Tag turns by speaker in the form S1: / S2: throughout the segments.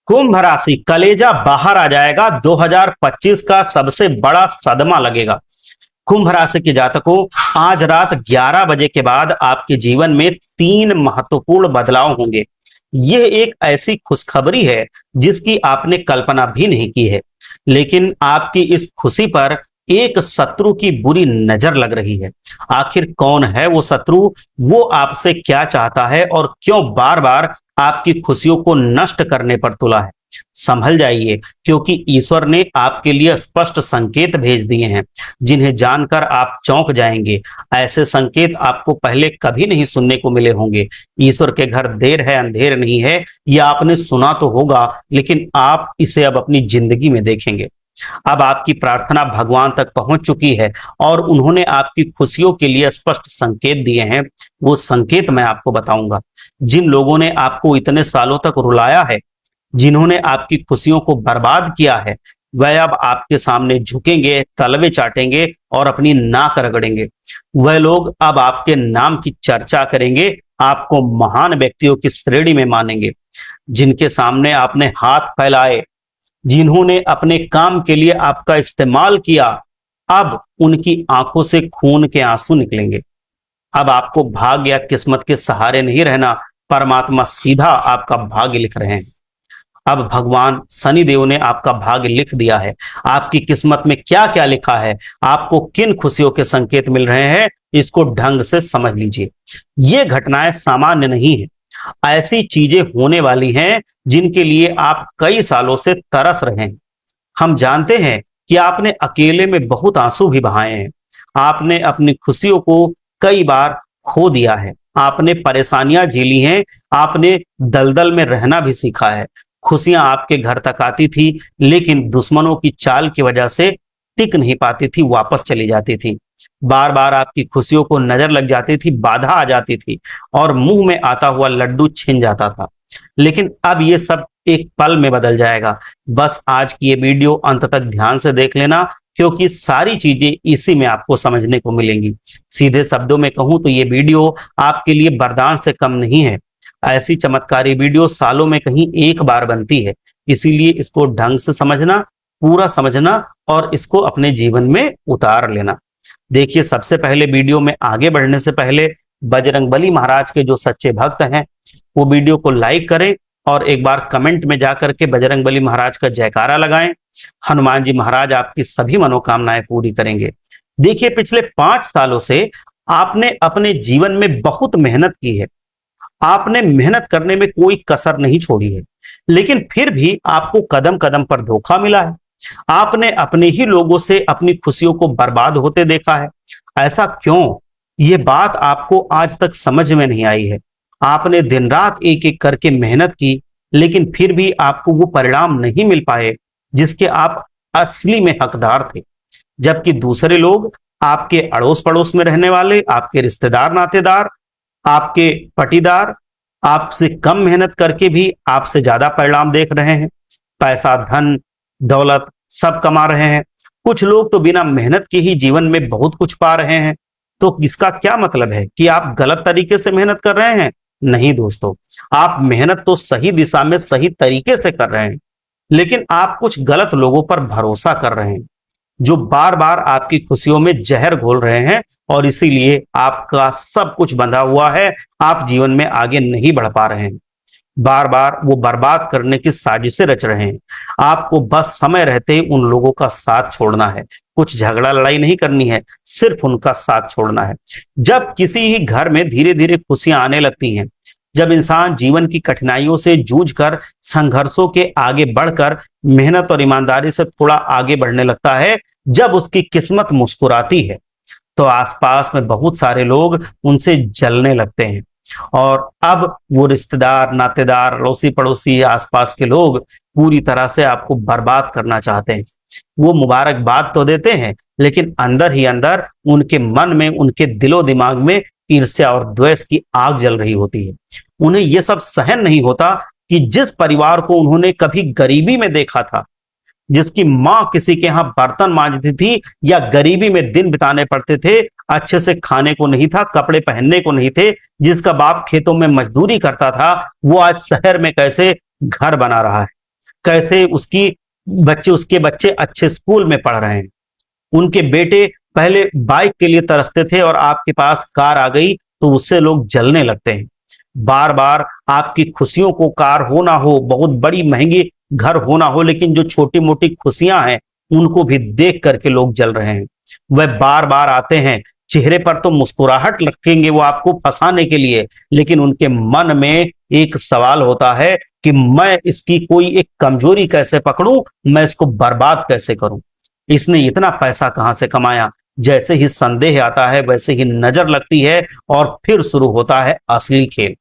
S1: कुंभ राशि, कलेजा बाहर आ जाएगा। 2025 का सबसे बड़ा सदमा लगेगा। कुंभ राशि के जातकों, आज रात 11 बजे के बाद आपके जीवन में 3 महत्वपूर्ण बदलाव होंगे। यह एक ऐसी खुशखबरी है जिसकी आपने कल्पना भी नहीं की है, लेकिन आपकी इस खुशी पर एक शत्रु की बुरी नजर लग रही है। आखिर कौन है वो शत्रु? वो आपसे क्या चाहता है और क्यों बार बार आपकी खुशियों को नष्ट करने पर तुला है? संभल जाइए, क्योंकि ईश्वर ने आपके लिए स्पष्ट संकेत भेज दिए हैं जिन्हें जानकर आप चौंक जाएंगे। ऐसे संकेत आपको पहले कभी नहीं सुनने को मिले होंगे। ईश्वर के घर देर है अंधेर नहीं है, यह आपने सुना तो होगा, लेकिन आप इसे अब अपनी जिंदगी में देखेंगे। अब आपकी प्रार्थना भगवान तक पहुंच चुकी है और उन्होंने आपकी खुशियों के लिए स्पष्ट संकेत दिए हैं। वो संकेत मैं आपको बताऊंगा। जिन लोगों ने आपको इतने सालों तक रुलाया है, जिन्होंने आपकी खुशियों को बर्बाद किया है, वह अब आपके सामने झुकेंगे, तलवे चाटेंगे और अपनी नाक रगड़ेंगे। वह लोग अब आपके नाम की चर्चा करेंगे, आपको महान व्यक्तियों की श्रेणी में मानेंगे। जिनके सामने आपने हाथ फैलाए, जिन्होंने अपने काम के लिए आपका इस्तेमाल किया, अब उनकी आंखों से खून के आंसू निकलेंगे। अब आपको भाग्य या किस्मत के सहारे नहीं रहना, परमात्मा सीधा आपका भाग्य लिख रहे हैं। अब भगवान शनि देव ने आपका भाग्य लिख दिया है। आपकी किस्मत में क्या क्या लिखा है, आपको किन खुशियों के संकेत मिल रहे हैं, इसको ढंग से समझ लीजिए। ये घटनाएं सामान्य नहीं है। ऐसी चीजें होने वाली हैं जिनके लिए आप कई सालों से तरस रहे हैं। हम जानते हैं कि आपने अकेले में बहुत आंसू भी बहाए हैं। आपने अपनी खुशियों को कई बार खो दिया है। आपने परेशानियां झेली हैं। आपने दलदल में रहना भी सीखा है। खुशियां आपके घर तक आती थी, लेकिन दुश्मनों की चाल की वजह से टिक नहीं पाती थी, वापस चली जाती थी। बार बार आपकी खुशियों को नजर लग जाती थी, बाधा आ जाती थी और मुंह में आता हुआ लड्डू छिन जाता था। लेकिन अब ये सब एक पल में बदल जाएगा। बस आज की ये वीडियो अंत तक ध्यान से देख लेना, क्योंकि सारी चीजें इसी में आपको समझने को मिलेंगी। सीधे शब्दों में कहूं तो ये वीडियो आपके लिए वरदान से कम नहीं है। ऐसी चमत्कारी वीडियो सालों में कहीं एक बार बनती है, इसीलिए इसको ढंग से समझना, पूरा समझना और इसको अपने जीवन में उतार लेना। देखिए, सबसे पहले वीडियो में आगे बढ़ने से पहले बजरंगबली महाराज के जो सच्चे भक्त हैं वो वीडियो को लाइक करें और एक बार कमेंट में जाकर के बजरंगबली महाराज का जयकारा लगाएं। हनुमान जी महाराज आपकी सभी मनोकामनाएं पूरी करेंगे। देखिए, पिछले 5 सालों से आपने अपने जीवन में बहुत मेहनत की है। आपने मेहनत करने में कोई कसर नहीं छोड़ी है, लेकिन फिर भी आपको कदम कदम पर धोखा मिला है। आपने अपने ही लोगों से अपनी खुशियों को बर्बाद होते देखा है। ऐसा क्यों? ये बात आपको आज तक समझ में नहीं आई है। आपने दिन रात एक एक करके मेहनत की, लेकिन फिर भी आपको वो परिणाम नहीं मिल पाए जिसके आप असली में हकदार थे। जबकि दूसरे लोग, आपके अड़ोस पड़ोस में रहने वाले, आपके रिश्तेदार नातेदार, आपके पटीदार, आपसे कम मेहनत करके भी आपसे ज्यादा परिणाम देख रहे हैं। पैसा, धन, दौलत सब कमा रहे हैं। कुछ लोग तो बिना मेहनत के ही जीवन में बहुत कुछ पा रहे हैं। तो इसका क्या मतलब है कि आप गलत तरीके से मेहनत कर रहे हैं? नहीं दोस्तों, आप मेहनत तो सही दिशा में सही तरीके से कर रहे हैं, लेकिन आप कुछ गलत लोगों पर भरोसा कर रहे हैं जो बार बार आपकी खुशियों में जहर घोल रहे हैं, और इसीलिए आपका सब कुछ बंधा हुआ है। आप जीवन में आगे नहीं बढ़ पा रहे हैं। बार बार वो बर्बाद करने की साजिशें रच रहे हैं। आपको बस समय रहते ही उन लोगों का साथ छोड़ना है। कुछ झगड़ा लड़ाई नहीं करनी है, सिर्फ उनका साथ छोड़ना है। जब किसी ही घर में धीरे धीरे खुशियां आने लगती हैं, जब इंसान जीवन की कठिनाइयों से जूझकर, संघर्षों के आगे बढ़कर, मेहनत और ईमानदारी से थोड़ा आगे बढ़ने लगता है, जब उसकी किस्मत मुस्कुराती है, तो आसपास में बहुत सारे लोग उनसे जलने लगते हैं। और अब वो रिश्तेदार, नातेदार, अड़ोसी पड़ोसी, आसपास के लोग पूरी तरह से आपको बर्बाद करना चाहते हैं। वो मुबारकबाद तो देते हैं, लेकिन अंदर ही अंदर उनके मन में, उनके दिलो दिमाग में ईर्ष्या और द्वेष की आग जल रही होती है। उन्हें यह सब सहन नहीं होता कि जिस परिवार को उन्होंने कभी गरीबी में देखा था, जिसकी मां किसी के यहां बर्तन मांजती थी या गरीबी में दिन बिताने पड़ते थे, अच्छे से खाने को नहीं था, कपड़े पहनने को नहीं थे, जिसका बाप खेतों में मजदूरी करता था, वो आज शहर में कैसे घर बना रहा है। कैसे उसके बच्चे अच्छे स्कूल में पढ़ रहे हैं। उनके बेटे पहले बाइक के लिए तरसते थे और आपके पास कार आ गई तो उससे लोग जलने लगते हैं। बार बार आपकी खुशियों को, कार हो ना हो, बहुत बड़ी महंगी घर हो ना हो, लेकिन जो छोटी मोटी खुशियां हैं उनको भी देख करके लोग जल रहे हैं। वह बार बार आते हैं, चेहरे पर तो मुस्कुराहट रखेंगे वो आपको फंसाने के लिए, लेकिन उनके मन में एक सवाल होता है कि मैं इसकी कोई एक कमजोरी कैसे पकड़ूं, मैं इसको बर्बाद कैसे करूं, इसने इतना पैसा कहां से कमाया। जैसे ही संदेह आता है वैसे ही नजर लगती है और फिर शुरू होता है असली खेल।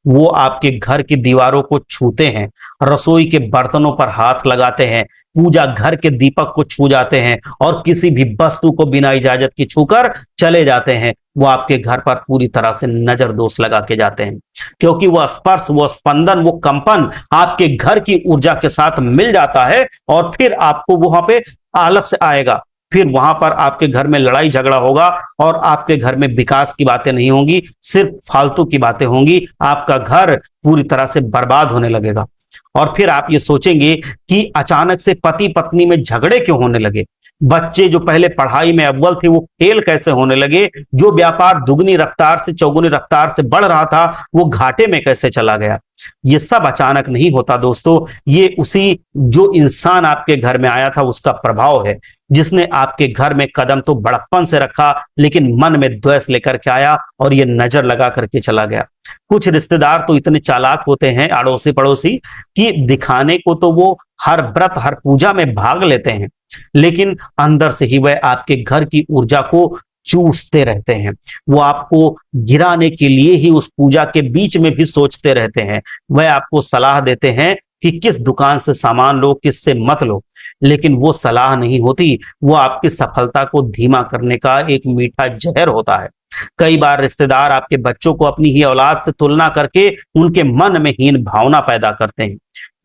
S1: वो आपके घर की दीवारों को छूते हैं, रसोई के बर्तनों पर हाथ लगाते हैं, पूजा घर के दीपक को छू जाते हैं और किसी भी वस्तु को बिना इजाजत के छूकर चले जाते हैं। वो आपके घर पर पूरी तरह से नजर दोष लगा के जाते हैं, क्योंकि वो स्पर्श, वो स्पंदन, वो कंपन आपके घर की ऊर्जा के साथ मिल जाता है और फिर आपको वहां पे आलस्य आएगा। फिर वहां पर आपके घर में लड़ाई झगड़ा होगा और आपके घर में विकास की बातें नहीं होंगी, सिर्फ फालतू की बातें होंगी। आपका घर पूरी तरह से बर्बाद होने लगेगा। और फिर आप ये सोचेंगे कि अचानक से पति पत्नी में झगड़े क्यों होने लगे, बच्चे जो पहले पढ़ाई में अव्वल थे वो फेल कैसे होने लगे, जो व्यापार दुगनी रफ्तार से चौगुनी रफ्तार से बढ़ रहा था वो घाटे में कैसे चला गया। ये सब अचानक नहीं होता दोस्तों, ये उसी जो इंसान आपके घर में आया था उसका प्रभाव है, जिसने आपके घर में कदम तो बड़प्पन से रखा लेकिन मन में द्वेष लेकर के आया और ये नजर लगा करके चला गया। कुछ रिश्तेदार तो इतने चालाक होते हैं, अड़ोसी पड़ोसी, कि दिखाने को तो वो हर व्रत हर पूजा में भाग लेते हैं, लेकिन अंदर से ही वह आपके घर की ऊर्जा को चूसते रहते हैं। वो आपको गिराने के लिए ही उस पूजा के बीच में भी सोचते रहते हैं। वह आपको सलाह देते हैं कि किस दुकान से सामान लो, किससे मत लो, लेकिन वो सलाह नहीं होती, वो आपकी सफलता को धीमा करने का एक मीठा जहर होता है। कई बार रिश्तेदार आपके बच्चों को अपनी ही औलाद से तुलना करके उनके मन में हीन भावना पैदा करते हैं।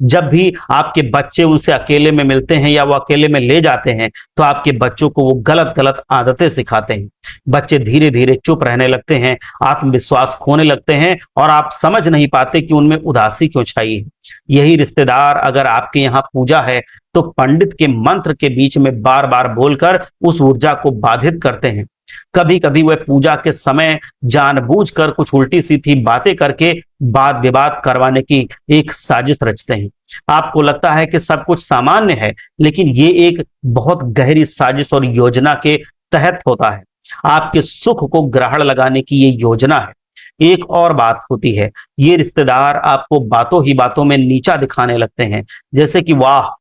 S1: जब भी आपके बच्चे उनसे अकेले में मिलते हैं या वो अकेले में ले जाते हैं तो आपके बच्चों को वो गलत गलत आदतें सिखाते हैं। बच्चे धीरे धीरे चुप रहने लगते हैं, आत्मविश्वास खोने लगते हैं और आप समझ नहीं पाते कि उनमें उदासी क्यों छाई है। यही रिश्तेदार अगर आपके यहाँ पूजा है तो पंडित के मंत्र के बीच में बार बार बोलकर उस ऊर्जा को बाधित करते हैं। कभी कभी वह पूजा के समय जानबूझकर कुछ उल्टी सीधी बातें करके वाद विवाद करवाने की एक साजिश रचते हैं। आपको लगता है कि सब कुछ सामान्य है, लेकिन ये एक बहुत गहरी साजिश और योजना के तहत होता है। आपके सुख को ग्रहण लगाने की ये योजना है। एक और बात होती है, ये रिश्तेदार आपको बातों ही बातों में नीचा दिखाने लगते हैं, जैसे कि वाह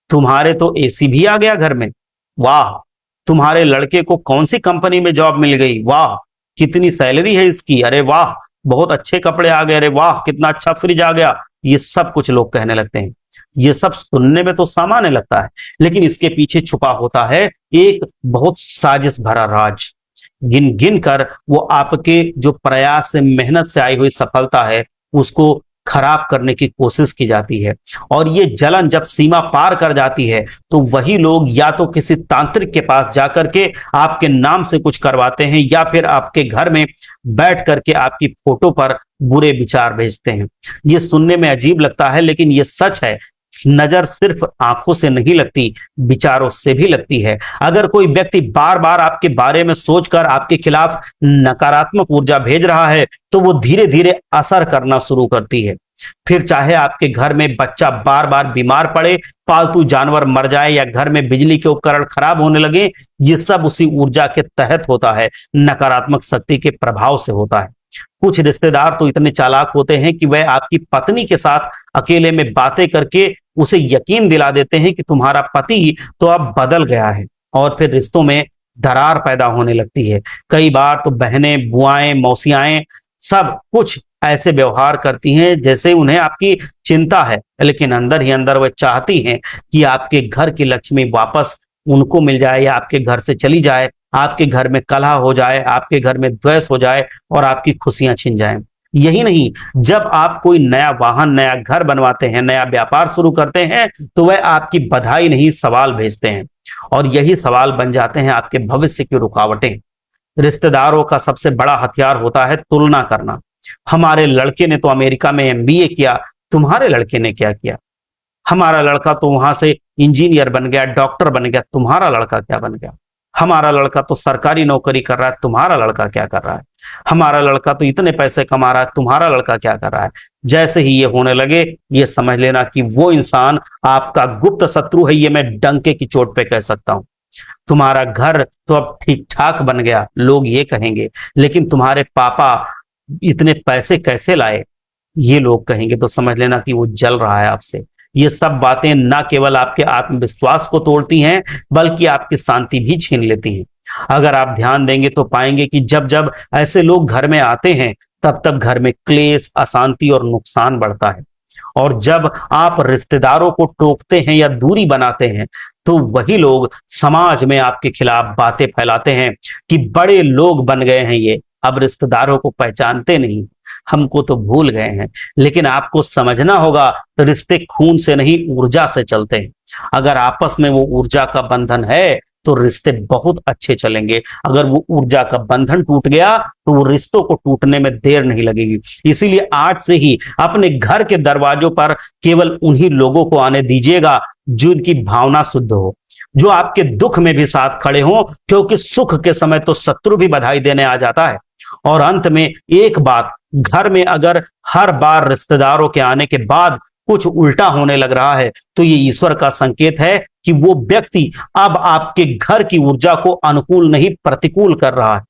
S1: तुम्हारे तो एसी भी आ गया घर में, वाह तुम्हारे लड़के को कौन सी कंपनी में जॉब मिल गई, वाह कितनी सैलरी है इसकी, अरे वाह बहुत अच्छे कपड़े आ गए, अरे वाह कितना अच्छा फ्रिज आ गया। ये सब कुछ लोग कहने लगते हैं। ये सब सुनने में तो सामान्य लगता है, लेकिन इसके पीछे छुपा होता है एक बहुत साजिश भरा राज। गिन गिन कर वो आपके जो प्रयास से, मेहनत से आई हुई सफलता है उसको खराब करने की कोशिश की जाती है। और ये जलन जब सीमा पार कर जाती है तो वही लोग या तो किसी तांत्रिक के पास जाकर के आपके नाम से कुछ करवाते हैं या फिर आपके घर में बैठ करके आपकी फोटो पर बुरे विचार भेजते हैं। ये सुनने में अजीब लगता है लेकिन ये सच है। नजर सिर्फ आंखों से नहीं लगती, विचारों से भी लगती है। अगर कोई व्यक्ति बार बार आपके बारे में सोचकर आपके खिलाफ नकारात्मक ऊर्जा भेज रहा है तो वो धीरे धीरे असर करना शुरू करती है। फिर चाहे आपके घर में बच्चा बार बार बीमार पड़े, पालतू जानवर मर जाए या घर में बिजली के उपकरण खराब होने लगे, ये सब उसी ऊर्जा के तहत होता है, नकारात्मक शक्ति के प्रभाव से होता है। कुछ रिश्तेदार तो इतने चालाक होते हैं कि वह आपकी पत्नी के साथ अकेले में बातें करके उसे यकीन दिला देते हैं कि तुम्हारा पति तो अब बदल गया है, और फिर रिश्तों में दरार पैदा होने लगती है। कई बार तो बहनें, बुआएं, मौसियाएं सब कुछ ऐसे व्यवहार करती हैं जैसे उन्हें आपकी चिंता है, लेकिन अंदर ही अंदर वह चाहती हैं कि आपके घर की लक्ष्मी वापस उनको मिल जाए या आपके घर से चली जाए, आपके घर में कलह हो जाए, आपके घर में द्वेष हो जाए और आपकी खुशियां छिन जाएं। यही नहीं, जब आप कोई नया वाहन, नया घर बनवाते हैं, नया व्यापार शुरू करते हैं तो वह आपकी बधाई नहीं सवाल भेजते हैं, और यही सवाल बन जाते हैं आपके भविष्य की रुकावटें। रिश्तेदारों का सबसे बड़ा हथियार होता है तुलना करना। हमारे लड़के ने तो अमेरिका में एमबीए किया, तुम्हारे लड़के ने क्या किया। हमारा लड़का तो वहां से इंजीनियर बन गया, डॉक्टर बन गया, तुम्हारा लड़का क्या बन गया? हमारा लड़का तो सरकारी नौकरी कर रहा है, तुम्हारा लड़का क्या कर रहा है? हमारा लड़का तो इतने पैसे कमा रहा है, तुम्हारा लड़का क्या कर रहा है? जैसे ही ये होने लगे, ये समझ लेना कि वो इंसान आपका गुप्त शत्रु है। ये मैं डंके की चोट पे कह सकता हूं। तुम्हारा घर तो अब ठीक ठाक बन गया, लोग ये कहेंगे, लेकिन तुम्हारे पापा इतने पैसे कैसे लाए, ये लोग कहेंगे। तो समझ लेना कि वो जल रहा है आपसे। ये सब बातें ना केवल आपके आत्मविश्वास को तोड़ती हैं, बल्कि आपकी शांति भी छीन लेती हैं। अगर आप ध्यान देंगे तो पाएंगे कि जब जब ऐसे लोग घर में आते हैं, तब तब घर में क्लेश, अशांति और नुकसान बढ़ता है। और जब आप रिश्तेदारों को टोकते हैं या दूरी बनाते हैं, तो वही लोग समाज में आपके खिलाफ बातें फैलाते हैं कि बड़े लोग बन गए हैं ये, अब रिश्तेदारों को पहचानते नहीं, हमको तो भूल गए हैं। लेकिन आपको समझना होगा, तो रिश्ते खून से नहीं, ऊर्जा से चलते हैं। अगर आपस में वो ऊर्जा का बंधन है, तो रिश्ते बहुत अच्छे चलेंगे। अगर वो ऊर्जा का बंधन टूट गया, तो वो रिश्तों को टूटने में देर नहीं लगेगी। इसीलिए आज से ही अपने घर के दरवाजों पर केवल उन्हीं लोगों को आने दीजिएगा जिनकी भावना शुद्ध हो, जो आपके दुख में भी साथ खड़े हों, क्योंकि सुख के समय तो शत्रु भी बधाई देने आ जाता है। और अंत में एक बात, घर में अगर हर बार रिश्तेदारों के आने के बाद कुछ उल्टा होने लग रहा है, तो ये ईश्वर का संकेत है कि वो व्यक्ति अब आपके घर की ऊर्जा को अनुकूल नहीं, प्रतिकूल कर रहा है।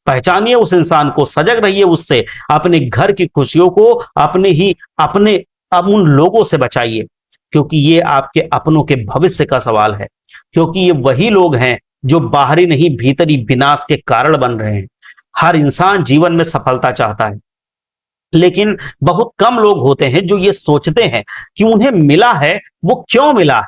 S1: पहचानिए उस इंसान को, सजग रहिए उससे, अपने घर की खुशियों को अपने अब उन लोगों से बचाइए, क्योंकि ये आपके अपनों के भविष्य का सवाल है। क्योंकि ये वही लोग हैं जो बाहरी नहीं, भीतरी विनाश के कारण बन रहे हैं। हर इंसान जीवन में सफलता चाहता है, लेकिन बहुत कम लोग होते हैं जो ये सोचते हैं कि उन्हें मिला है वो क्यों मिला है,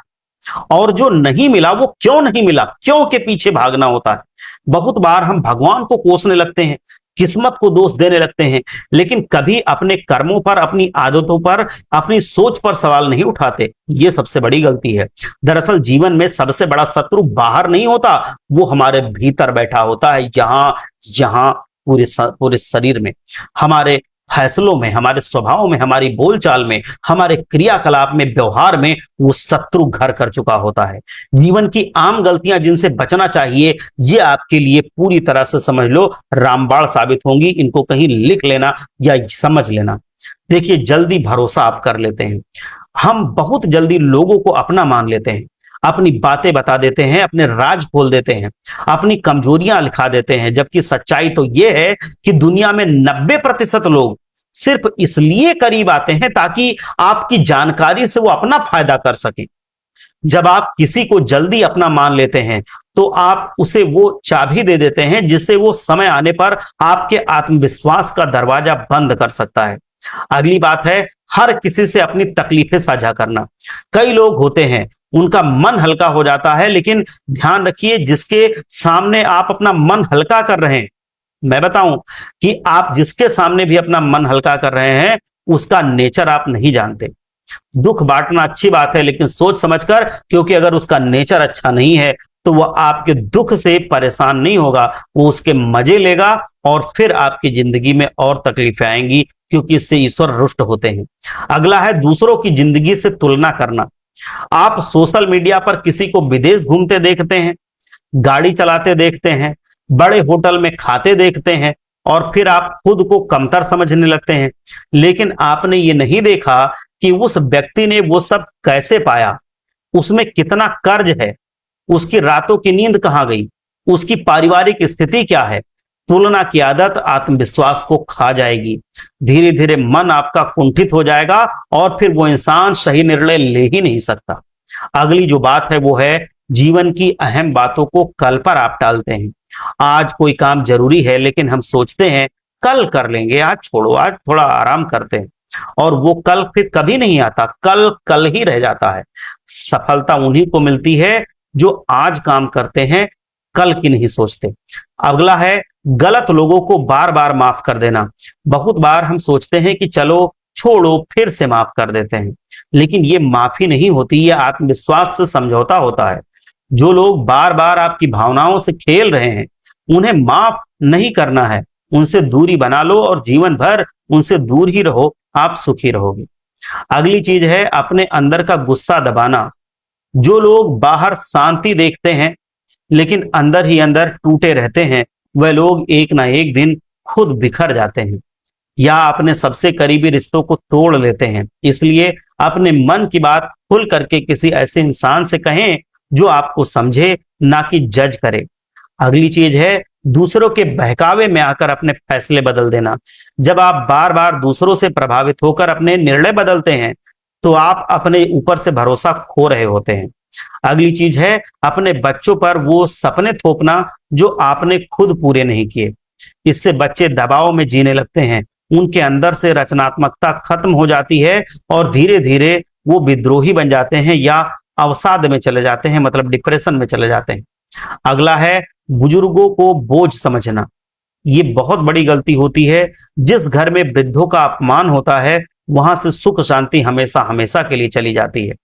S1: और जो नहीं मिला वो क्यों नहीं मिला, क्यों के पीछे भागना होता है। बहुत बार हम भगवान को कोसने लगते हैं, किस्मत को दोष देने लगते हैं, लेकिन कभी अपने कर्मों पर, अपनी आदतों पर, अपनी सोच पर सवाल नहीं उठाते। ये सबसे बड़ी गलती है। दरअसल जीवन में सबसे बड़ा शत्रु बाहर नहीं होता, वो हमारे भीतर बैठा होता है, यहाँ यहाँ पूरे शरीर में, हमारे फैसलों में, हमारे स्वभाव में, हमारी बोलचाल में, हमारे क्रियाकलाप में, व्यवहार में वो शत्रु घर कर चुका होता है। जीवन की आम गलतियां जिनसे बचना चाहिए, ये आपके लिए पूरी तरह से समझ लो रामबाण साबित होंगी। इनको कहीं लिख लेना या समझ लेना। देखिए, जल्दी भरोसा आप कर लेते हैं। हम बहुत जल्दी लोगों को अपना मान लेते हैं, अपनी बातें बता देते हैं, अपने राज खोल देते हैं, अपनी कमजोरियां लिखा देते हैं। जबकि सच्चाई तो यह है कि दुनिया में 90% लोग सिर्फ इसलिए करीब आते हैं ताकि आपकी जानकारी से वो अपना फायदा कर सकें। जब आप किसी को जल्दी अपना मान लेते हैं, तो आप उसे वो चाबी दे देते हैं जिससे वो समय आने पर आपके आत्मविश्वास का दरवाजा बंद कर सकता है। अगली बात है, हर किसी से अपनी तकलीफें साझा करना। कई लोग होते हैं, उनका मन हल्का हो जाता है, लेकिन ध्यान रखिए, जिसके सामने आप अपना मन हल्का कर रहे हैं, मैं बताऊं कि आप जिसके सामने भी अपना मन हल्का कर रहे हैं, उसका नेचर आप नहीं जानते। दुख बांटना अच्छी बात है, लेकिन सोच समझकर, क्योंकि अगर उसका नेचर अच्छा नहीं है, तो वह आपके दुख से परेशान नहीं होगा, वो उसके मजे लेगा, और फिर आपकी जिंदगी में और तकलीफें आएंगी, क्योंकि इससे ईश्वर रुष्ट होते हैं। अगला है दूसरों की जिंदगी से तुलना करना। आप सोशल मीडिया पर किसी को विदेश घूमते देखते हैं, गाड़ी चलाते देखते हैं, बड़े होटल में खाते देखते हैं, और फिर आप खुद को कमतर समझने लगते हैं। लेकिन आपने ये नहीं देखा कि उस व्यक्ति ने वो सब कैसे पाया, उसमें कितना कर्ज है, उसकी रातों की नींद कहां गई, उसकी पारिवारिक स्थिति क्या है। तुलना की आदत आत्मविश्वास को खा जाएगी। धीरे धीरे मन आपका कुंठित हो जाएगा, और फिर वो इंसान सही निर्णय ले ही नहीं सकता। अगली जो बात है वो है, जीवन की अहम बातों को कल पर आप टालते हैं। आज कोई काम जरूरी है, लेकिन हम सोचते हैं कल कर लेंगे, आज छोड़ो, आज थोड़ा आराम करते हैं, और वो कल फिर कभी नहीं आता, कल कल ही रह जाता है। सफलता उन्हीं को मिलती है जो आज काम करते हैं, कल की नहीं सोचते। अगला है, गलत लोगों को बार बार माफ कर देना। बहुत बार हम सोचते हैं कि चलो छोड़ो, फिर से माफ कर देते हैं, लेकिन ये माफी नहीं होती, ये आत्मविश्वास से समझौता होता है। जो लोग बार बार आपकी भावनाओं से खेल रहे हैं, उन्हें माफ नहीं करना है, उनसे दूरी बना लो, और जीवन भर उनसे दूर ही रहो, आप सुखी रहोगे। अगली चीज है अपने अंदर का गुस्सा दबाना। जो लोग बाहर शांति देखते हैं लेकिन अंदर ही अंदर टूटे रहते हैं, वह लोग एक ना एक दिन खुद बिखर जाते हैं या अपने सबसे करीबी रिश्तों को तोड़ लेते हैं। इसलिए अपने मन की बात खुल करके किसी ऐसे इंसान से कहें जो आपको समझे, ना कि जज करे। अगली चीज है दूसरों के बहकावे में आकर अपने फैसले बदल देना। जब आप बार बार दूसरों से प्रभावित होकर अपने निर्णय बदलते हैं तो आप अपने ऊपर से भरोसा खो रहे होते हैं। अगली चीज है अपने बच्चों पर वो सपने थोपना जो आपने खुद पूरे नहीं किए। इससे बच्चे दबाव में जीने लगते हैं, उनके अंदर से रचनात्मकता खत्म हो जाती है और धीरे धीरे वो विद्रोही बन जाते हैं या अवसाद में चले जाते हैं, मतलब डिप्रेशन में चले जाते हैं। अगला है बुजुर्गों को बोझ समझना। ये बहुत बड़ी गलती होती है। जिस घर में वृद्धों का अपमान होता है वहां से सुख शांति हमेशा हमेशा के लिए चली जाती है।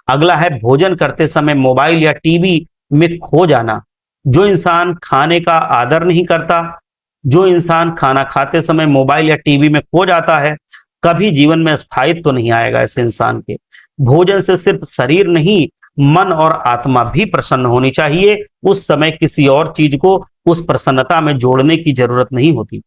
S1: अगला है भोजन करते समय मोबाइल या टीवी में खो जाना। जो इंसान खाने का आदर नहीं करता, जो इंसान खाना खाते समय मोबाइल या टीवी में खो जाता है, कभी जीवन में स्थायित्व तो नहीं आएगा ऐसे इंसान के। भोजन से सिर्फ शरीर नहीं, मन और आत्मा भी प्रसन्न होनी चाहिए। उस समय किसी और चीज को उस प्रसन्नता में जोड़ने की जरूरत नहीं होती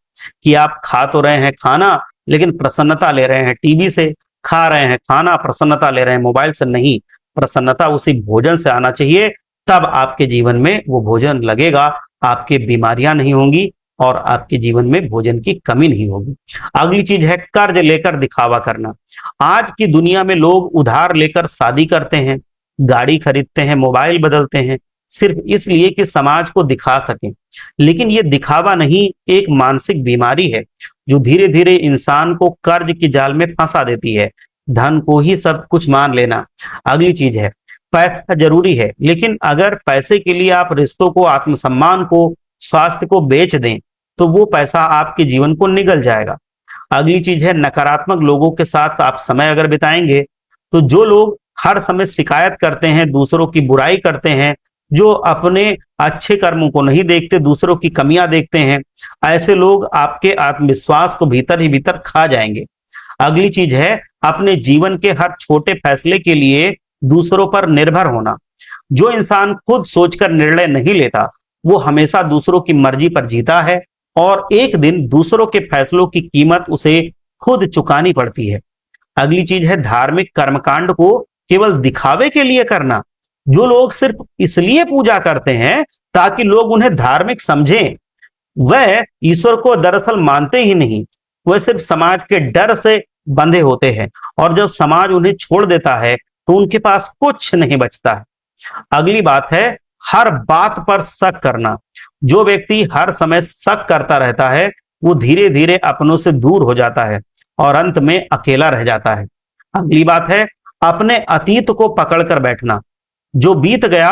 S1: कि आप खा तो रहे हैं खाना लेकिन प्रसन्नता ले रहे हैं टीवी से, खा रहे हैं खाना प्रसन्नता ले रहे हैं मोबाइल से। नहीं, प्रसन्नता उसी भोजन से आना चाहिए, तब आपके जीवन में वो भोजन लगेगा, आपके बीमारियां नहीं होंगी और आपके जीवन में भोजन की कमी नहीं होगी। अगली चीज है कर्ज लेकर दिखावा करना। आज की दुनिया में लोग उधार लेकर शादी करते हैं, गाड़ी खरीदते हैं, मोबाइल बदलते हैं, सिर्फ इसलिए कि समाज को दिखा सकें। लेकिन ये दिखावा नहीं, एक मानसिक बीमारी है जो धीरे धीरे इंसान को कर्ज की जाल में फंसा देती है। धन को ही सब कुछ मान लेना। अगली चीज है पैसा जरूरी है, लेकिन अगर पैसे के लिए आप रिश्तों को, आत्मसम्मान को, स्वास्थ्य को बेच दें तो वो पैसा आपके जीवन को निगल जाएगा। अगली चीज है नकारात्मक लोगों के साथ आप समय अगर बिताएंगे तो जो लोग हर समय शिकायत करते हैं, दूसरों की बुराई करते हैं, जो अपने अच्छे कर्मों को नहीं देखते, दूसरों की कमियां देखते हैं, ऐसे लोग आपके आत्मविश्वास को भीतर ही भीतर खा जाएंगे। अगली चीज है अपने जीवन के हर छोटे फैसले के लिए दूसरों पर निर्भर होना। जो इंसान खुद सोचकर निर्णय नहीं लेता वो हमेशा दूसरों की मर्जी पर जीता है और एक दिन दूसरों के फैसलों की कीमत उसे खुद चुकानी पड़ती है। अगली चीज है धार्मिक कर्मकांड को केवल दिखावे के लिए करना। जो लोग सिर्फ इसलिए पूजा करते हैं ताकि लोग उन्हें धार्मिक समझें, वह ईश्वर को दरअसल मानते ही नहीं, वह सिर्फ समाज के डर से बंधे होते हैं और जब समाज उन्हें छोड़ देता है तो उनके पास कुछ नहीं बचता है। अगली बात है हर बात पर शक करना। जो व्यक्ति हर समय शक करता रहता है वो धीरे धीरे अपनों से दूर हो जाता है और अंत में अकेला रह जाता है। अगली बात है अपने अतीत को पकड़कर बैठना। जो बीत गया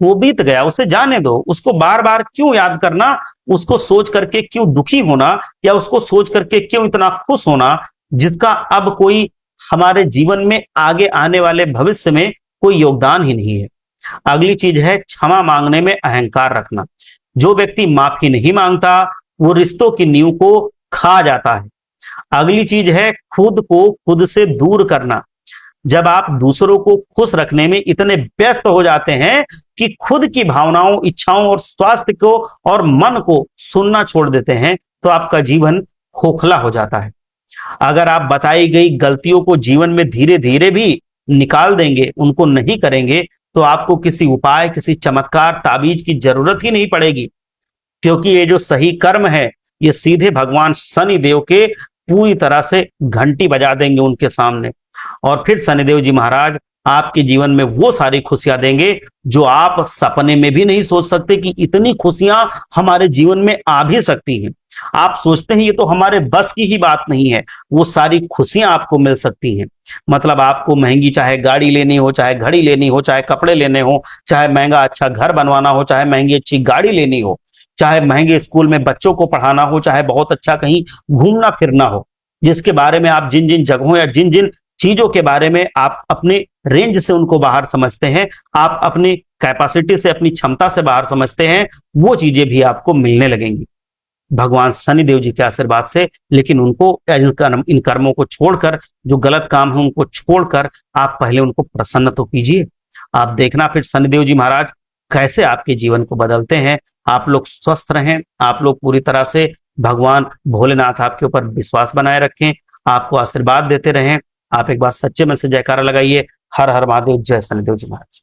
S1: वो बीत गया, उसे जाने दो। उसको बार बार क्यों याद करना, उसको सोच करके क्यों दुखी होना, या उसको सोच करके क्यों इतना खुश होना जिसका अब कोई हमारे जीवन में आगे आने वाले भविष्य में कोई योगदान ही नहीं है। अगली चीज है क्षमा मांगने में अहंकार रखना। जो व्यक्ति माफी नहीं मांगता वो रिश्तों की नींव को खा जाता है। अगली चीज है खुद को खुद से दूर करना। जब आप दूसरों को खुश रखने में इतने व्यस्त हो जाते हैं कि खुद की भावनाओं, इच्छाओं और स्वास्थ्य को और मन को सुनना छोड़ देते हैं तो आपका जीवन खोखला हो जाता है। अगर आप बताई गई गलतियों को जीवन में धीरे धीरे भी निकाल देंगे, उनको नहीं करेंगे, तो आपको किसी उपाय, किसी चमत्कार, ताबीज की जरूरत ही नहीं पड़ेगी, क्योंकि ये जो सही कर्म है ये सीधे भगवान शनि देव के पूरी तरह से घंटी बजा देंगे उनके सामने, और फिर शनिदेव जी महाराज आपके जीवन में वो सारी खुशियां देंगे जो आप सपने में भी नहीं सोच सकते कि इतनी खुशियां हमारे जीवन में आ भी सकती हैं। आप सोचते हैं ये तो हमारे बस की ही बात नहीं है, वो सारी खुशियां आपको मिल सकती हैं। मतलब आपको महंगी चाहे गाड़ी लेनी हो, चाहे घड़ी लेनी हो, चाहे कपड़े लेने हो, चाहे महंगा अच्छा घर बनवाना हो, चाहे महंगी अच्छी गाड़ी लेनी हो, चाहे महंगे स्कूल में बच्चों को पढ़ाना हो, चाहे बहुत अच्छा कहीं घूमना फिरना हो, जिसके बारे में आप जिन जिन जगहों या जिन जिन चीजों के बारे में आप अपने रेंज से उनको बाहर समझते हैं, आप अपनी कैपेसिटी से, अपनी क्षमता से बाहर समझते हैं, वो चीजें भी आपको मिलने लगेंगी। भगवान शनिदेव जी के आशीर्वाद से। लेकिन उनको इन कर्मों को छोड़कर, जो गलत काम है उनको छोड़कर आप पहले उनको प्रसन्न तो कीजिए। आप देखना फिर शनिदेव जी महाराज कैसे आपके जीवन को बदलते हैं। आप लोग स्वस्थ रहें, आप लोग पूरी तरह से भगवान भोलेनाथ आपके ऊपर विश्वास बनाए रखें, आपको आशीर्वाद देते रहें। आप एक बार सच्चे मन से जयकारा लगाइए, हर हर महादेव, जय शनिदेव जी महाराज।